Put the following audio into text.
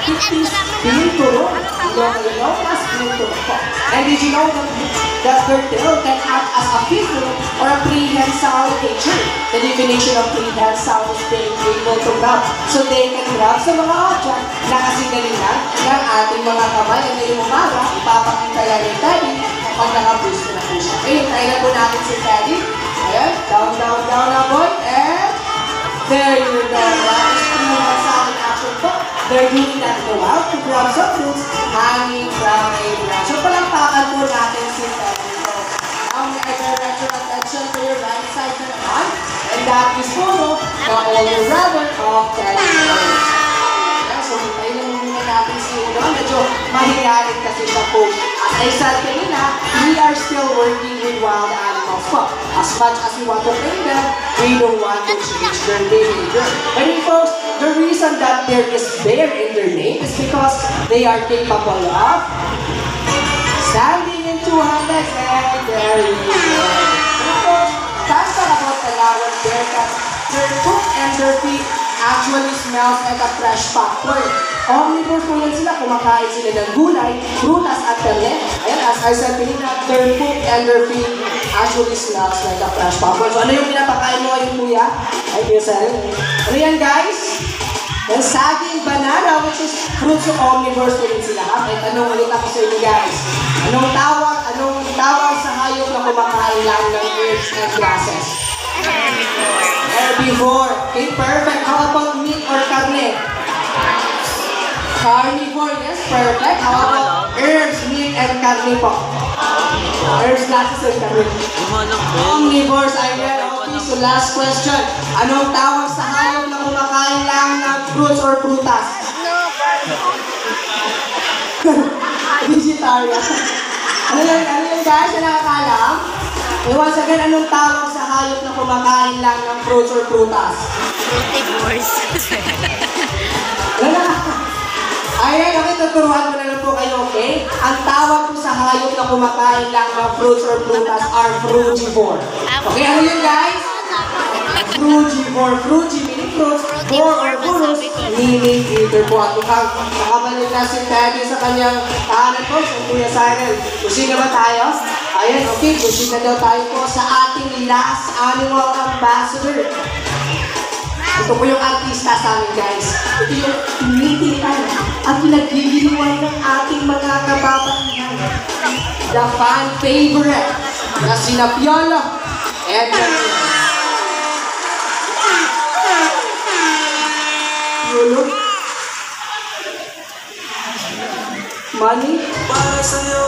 50s being turo, Ilocos as being turo po. And did you know that turtle can act as a fiddle or a prehensile teacher? The definition of prehensile is being able to grab. So they can grab sa mga object na kasingalingan ng ating mga kamay. And ngayong umaga, ipapakita yan ni Teddy pag naka-boost na po siya. Okay, try na po natin si Teddy. Ayan, down, down, down na boy. And there you go. That is prehensile action po. They're doing that go out to grab some fruits hanging from a branch. So palampakan po natin si Teddy. Now may I direct your attention to your right side na naman. And that is photo the older brother of Teddy. So tayo lang muna natin si Uno. Medyo mahihayin kasi siya po. As I said kanina, we are still working with wild animals po. As much as we want to train them, we don't want to change their behavior. But folks, the reason that there is bear in their name is because they are capable of standing in two-handed and there you go. And of course, let's talk about the Lawan bear cats. Their foot and their feet actually smells like a fresh popcorn. Omnivores po yan sila, kumakain sila ng gulay, prutas at perle. Ayan, as I said kanina, their foot and their feet actually smells like a fresh popcorn. So ano yung pinapakain mo ngayon, kuya? Ay, pinasal. Ano yan, guys? Yung saging banana, which is fruits of omnivores po rin sila. Kahit tanong ulit ako sa inyo, guys. Anong tawag sa hayop na kumakain lang ng herbs and grasses? Herbivore. Okay, perfect. How about meat or karne? Carnivore, yes, perfect. How about herbs, meat, and karne po? Herbs, grasses, and karne. Omnivores, ayan. Okay, so last question. Anong tawag sa hayop na kumakain lang ng fruits or prutas? Vegetarian. Ano yan guys? Na nakakalam? Once again, anong tawag sa hayop na kumakain lang ng fruits or prutas? Fruitivores. Wala. Ayan, okay, tuturuan ko na lang po kayo, okay? Ang tawag po sa hayop na kumakain lang ng fruits or prutas are frugivore. Okay, ano yun guys? Frugivore. Frugi meaning fruits, vor or burros meaning eater po. At mukhang nakabalik na si Teddy sa kanyang tahanan po, sa Kuya Cyril. Kusina ba tayo? Ayan, okay, kusina daw tayo po sa ating last animal ambassador. Ito po yung artista sa amin, guys. Ito yung tinitilian at pinagliliwan ng ating mga kababaihan. The fan favorite na sina Piolo and Piolo. Money? Para sa'yo.